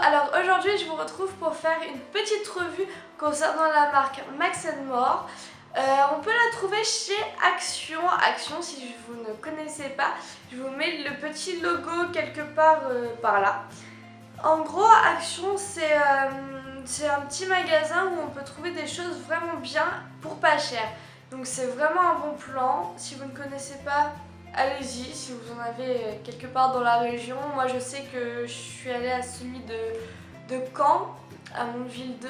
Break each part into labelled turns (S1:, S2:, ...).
S1: alors aujourd'hui je vous retrouve pour faire une petite revue concernant la marque Max & More. On peut la trouver chez Action. Action, si vous ne connaissez pas, je vous mets le petit logo quelque part par là. En gros, Action c'est un petit magasin où on peut trouver des choses vraiment bien pour pas cher. Donc c'est vraiment un bon plan. Si vous ne connaissez pas, allez-y, si vous en avez quelque part dans la région. Moi je sais que je suis allée à celui de Caen, à Mondeville 2.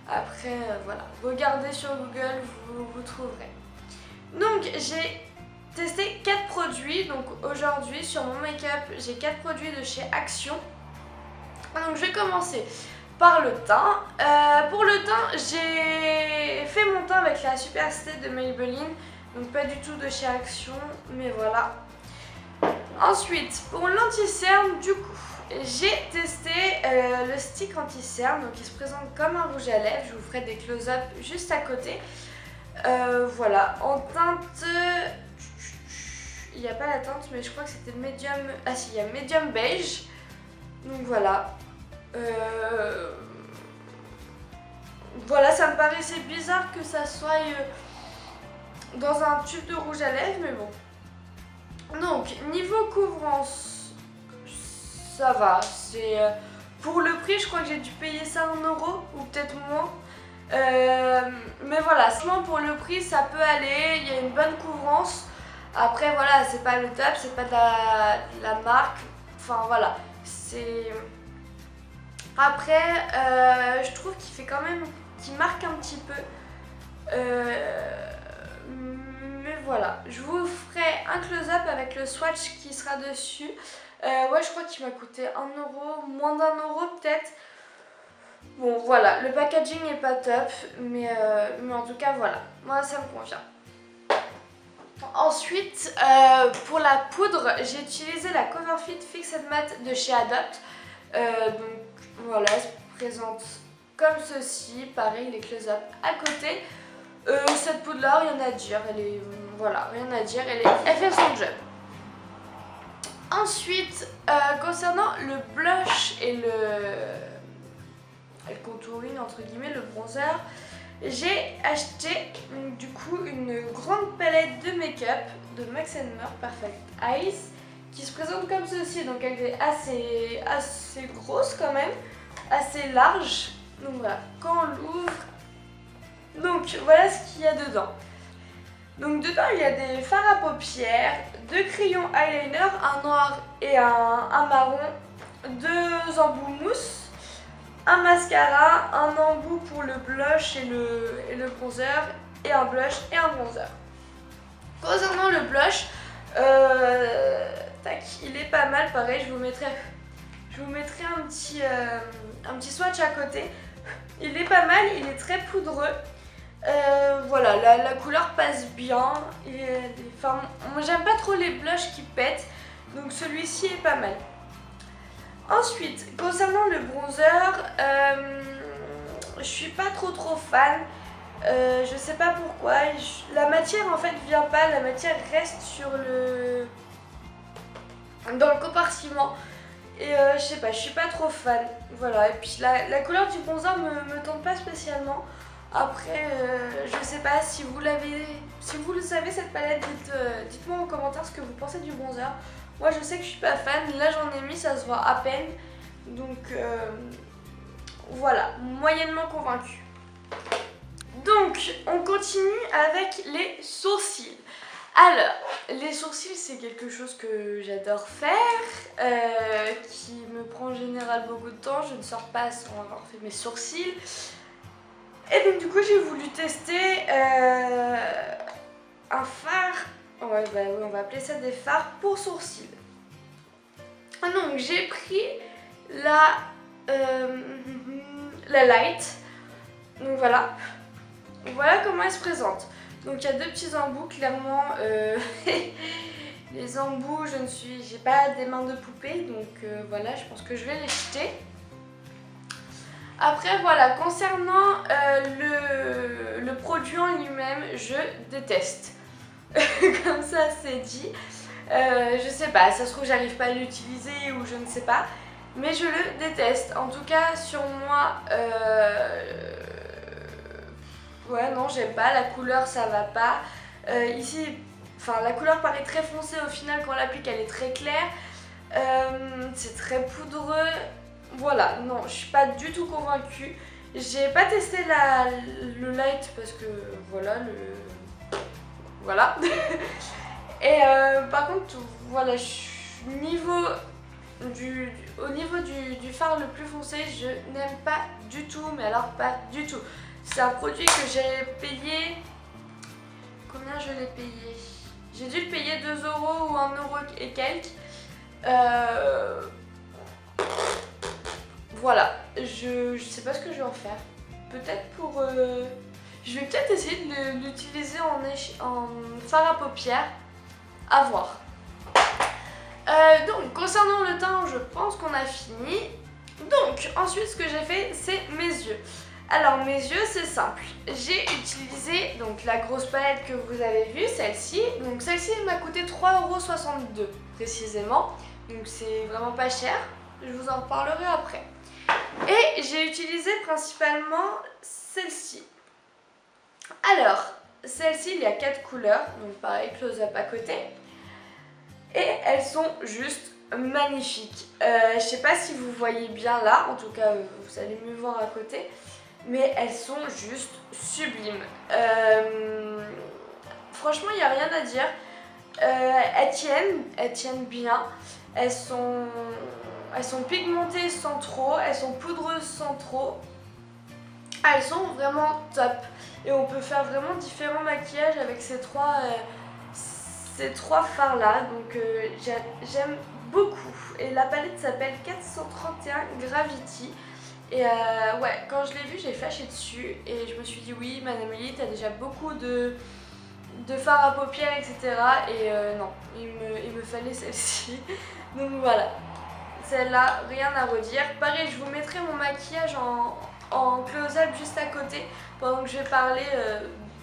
S1: Après voilà, regardez sur Google, vous trouverez. Donc j'ai testé 4 produits. Donc aujourd'hui sur mon make-up, j'ai 4 produits de chez Action. Donc je vais commencer par le teint. Pour le teint, j'ai fait mon teint avec la Super Stay de Maybelline. Donc pas du tout de chez Action, mais voilà. Ensuite, pour l'anti-cerne, du coup, j'ai testé le stick anti-cerne. Donc il se présente comme un rouge à lèvres. Je vous ferai des close-up juste à côté. Voilà, en teinte... Il n'y a pas la teinte, mais je crois que c'était médium... Ah si, il y a médium beige. Donc voilà. Voilà, ça me paraissait bizarre que ça soit dans un tube de rouge à lèvres, mais bon. Donc, niveau couvrance, ça va. C'est pour le prix, je crois que j'ai dû payer ça 1 € ou peut-être moins. Mais voilà, sinon pour le prix, ça peut aller. Il y a une bonne couvrance. Après, voilà, c'est pas le top, c'est pas de la marque. Enfin, voilà. C'est... Après, je trouve qu'il fait quand même, qu'il marque un petit peu. Mais voilà, je vous ferai un close-up avec le swatch qui sera dessus. Ouais, je crois qu'il m'a coûté 1 €, moins d'1 € peut-être. Bon, voilà, le packaging n'est pas top, mais en tout cas, voilà, moi ça me convient. Ensuite, pour la poudre, j'ai utilisé la Coverfit Fix & Matte de chez Adopt. Donc voilà, elle se présente comme ceci, pareil les close-up à côté. Cette poudre là, rien à dire, elle est, voilà, rien à dire, elle fait son job. Ensuite, concernant le blush et le contouring entre guillemets, le bronzer, j'ai acheté du coup une grande palette de make-up de Max & More Perfect Eyes, qui se présente comme ceci. Donc elle est assez grosse quand même, assez large. Donc voilà, quand on l'ouvre, donc voilà ce qu'il y a dedans. Donc dedans il y a des fards à paupières, 2 crayons eyeliner, un noir et un marron, 2 embouts mousse, un mascara, un embout pour le blush et le bronzer, et un blush et un bronzer. Concernant le blush, tac, il est pas mal, pareil, je vous mettrai un petit swatch à côté. Il est pas mal, il est très poudreux. Voilà, la couleur passe bien. Enfin, moi j'aime pas trop les blushs qui pètent, donc celui-ci est pas mal. Ensuite, concernant le bronzer, je suis pas trop fan. Je sais pas pourquoi. La matière en fait vient pas, la matière reste dans le compartiment. Et je sais pas, je suis pas trop fan. Voilà, et puis la couleur du bronzer me tente pas spécialement. Après, je sais pas si vous le savez cette palette, dites-moi en commentaire ce que vous pensez du bronzer. Moi je sais que je suis pas fan, là j'en ai mis, ça se voit à peine. Donc voilà, moyennement convaincue. Donc on continue avec les sourcils. Alors, les sourcils c'est quelque chose que j'adore faire, qui me prend en général beaucoup de temps. Je ne sors pas sans avoir fait mes sourcils. Et donc du coup j'ai voulu tester un fard. Ouais, bah oui, on va appeler ça des fards pour sourcils. Donc j'ai pris la light. Donc voilà. Voilà comment elle se présente. Donc il y a 2 petits embouts, clairement. Les embouts, j'ai pas des mains de poupée, donc voilà, je pense que je vais les jeter. Après voilà, concernant le produit en lui-même, je déteste. Comme ça c'est dit. Je sais pas, ça se trouve j'arrive pas à l'utiliser ou je ne sais pas. mais je le déteste. En tout cas sur moi, ouais non j'aime pas, la couleur ça va pas. Ici, enfin la couleur paraît très foncée, au final quand on l'applique elle est très claire. C'est très poudreux. Voilà, non, je suis pas du tout convaincue. J'ai pas testé le light parce que voilà. Et par contre, voilà, au niveau du fard le plus foncé, je n'aime pas du tout, mais alors pas du tout. C'est un produit que j'ai payé. Combien je l'ai payé? J'ai dû le payer 2 € ou 1 € et quelques. Voilà, je sais pas ce que je vais en faire. Peut-être pour... je vais peut-être essayer de l'utiliser en fard à paupières. À voir. Donc, concernant le teint, je pense qu'on a fini. Donc, ensuite, ce que j'ai fait, c'est mes yeux. Alors, mes yeux, c'est simple. J'ai utilisé donc la grosse palette que vous avez vue, celle-ci. Donc, celle-ci, elle m'a coûté 3,62 € précisément. Donc, c'est vraiment pas cher. Je vous en reparlerai après. Et j'ai utilisé principalement celle-ci. Alors, celle-ci, il y a 4 couleurs. Donc, pareil, close-up à côté. Et elles sont juste magnifiques. Je sais pas si vous voyez bien là, en tout cas vous allez mieux voir à côté, mais elles sont juste sublimes. Franchement il n'y a rien à dire. Elles tiennent bien, elles sont pigmentées sans trop, elles sont poudreuses sans trop. Elles sont vraiment top. Et on peut faire vraiment différents maquillages avec ces trois fards là, donc j'aime beaucoup. Et la palette s'appelle 431 Gravity. Et ouais, quand je l'ai vue, j'ai flashé dessus et je me suis dit oui, Madame Lily, t'as déjà beaucoup de fards à paupières, etc. Et non, il me fallait celle-ci. Donc voilà, celle-là, rien à redire. Pareil, je vous mettrai mon maquillage en close-up juste à côté pendant que je vais parler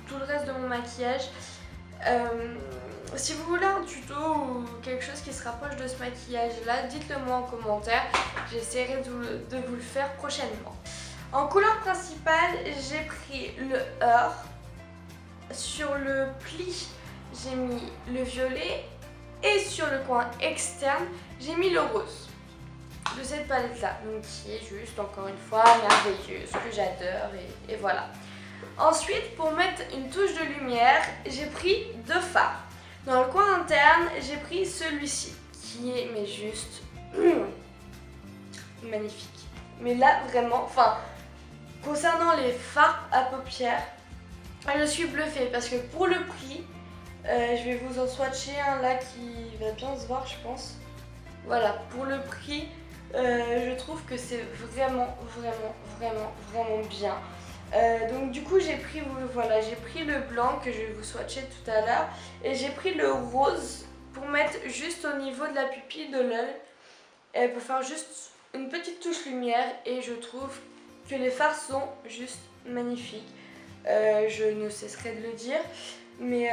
S1: tout le reste de mon maquillage. Si vous voulez un tuto ou quelque chose qui se rapproche de ce maquillage là, dites-le moi en commentaire, j'essaierai de vous le faire prochainement. En couleur principale, j'ai pris le Heure. Sur le pli, j'ai mis le violet et sur le coin externe, j'ai mis le rose de cette palette là, donc qui est juste encore une fois merveilleuse, que j'adore et voilà. Ensuite, pour mettre une touche de lumière, j'ai pris 2 fards. Dans le coin interne, j'ai pris celui-ci, qui est mais juste magnifique. Mais là, vraiment, enfin, concernant les fards à paupières, je suis bluffée parce que pour le prix, je vais vous en swatcher un là qui va bien se voir, je pense. Voilà, pour le prix, je trouve que c'est vraiment bien. Donc du coup j'ai pris le blanc que je vais vous swatcher tout à l'heure et j'ai pris le rose pour mettre juste au niveau de la pupille de l'œil et pour faire juste une petite touche lumière, et je trouve que les fards sont juste magnifiques. Je ne cesserai de le dire, mais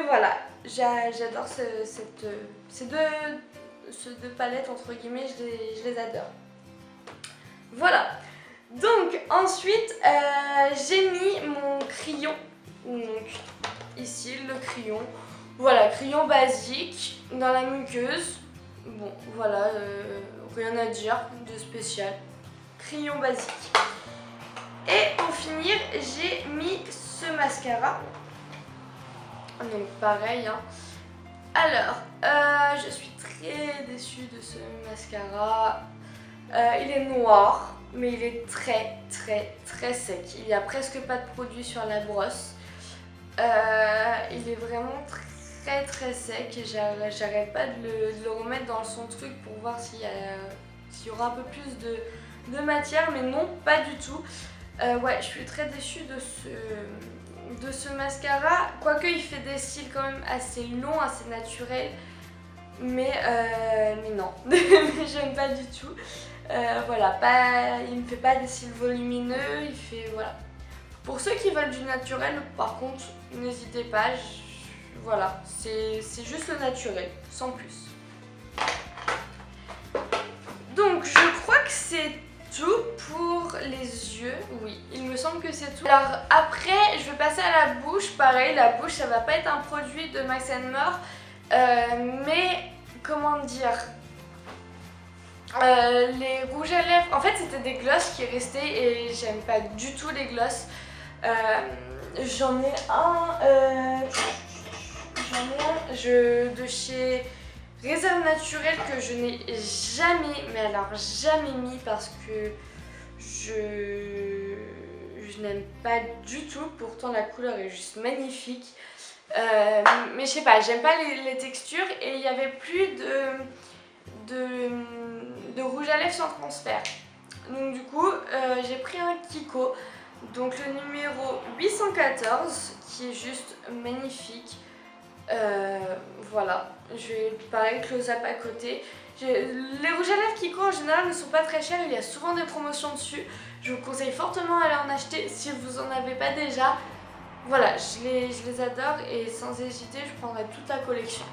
S1: voilà, j'adore ces deux palettes entre guillemets, je les adore. Voilà. Donc ensuite j'ai mis mon crayon, donc ici le crayon, voilà, crayon basique dans la muqueuse, bon voilà, rien à dire de spécial, crayon basique. Et pour finir j'ai mis ce mascara, donc pareil hein. Alors je suis très déçue de ce mascara, il est noir. Mais il est très sec. Il n'y a presque pas de produit sur la brosse. Il est vraiment très sec. Et j'arrête pas de le remettre dans son truc pour voir s'il y aura un peu plus de matière. Mais non, pas du tout. Ouais, je suis très déçue de ce mascara. Quoique il fait des cils quand même assez longs, assez naturels. Mais non, j'aime pas du tout. Voilà, il me fait pas des cils volumineux, il fait voilà. Pour ceux qui veulent du naturel, par contre, n'hésitez pas, voilà, c'est juste le naturel, sans plus. Donc je crois que c'est tout pour les yeux. Oui, il me semble que c'est tout. Alors après, je vais passer à la bouche. Pareil, la bouche, ça va pas être un produit de Max More. Mais comment dire, les rouges à lèvres, en fait c'était des glosses qui restaient et j'aime pas du tout les glosses. J'en ai un, de chez Réserve Naturelle que je n'ai jamais, mais alors jamais mis parce que je n'aime pas du tout. Pourtant la couleur est juste magnifique. Mais je sais pas, j'aime pas les textures et il n'y avait plus de rouge à lèvres sans transfert. Donc du coup, j'ai pris un Kiko, donc le numéro 814 qui est juste magnifique. Voilà, je vais pareil close-up à côté. Les rouges à lèvres Kiko en général ne sont pas très chers, il y a souvent des promotions dessus. Je vous conseille fortement d'aller en acheter si vous en avez pas déjà. Voilà, je les adore et sans hésiter, je prendrai toute la collection.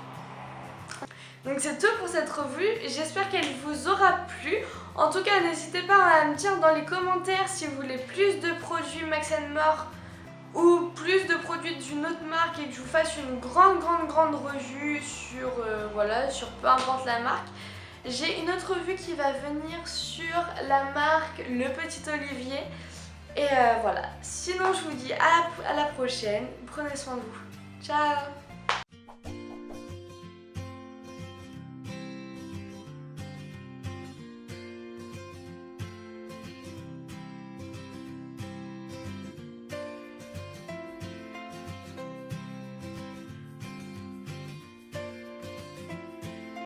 S1: Donc c'est tout pour cette revue, j'espère qu'elle vous aura plu. En tout cas, n'hésitez pas à me dire dans les commentaires si vous voulez plus de produits Max More ou plus de produits d'une autre marque et que je vous fasse une grande revue sur, voilà, sur peu importe la marque. J'ai une autre revue qui va venir sur la marque Le Petit Olivier. Et voilà, sinon je vous dis à la prochaine, prenez soin de vous. Ciao!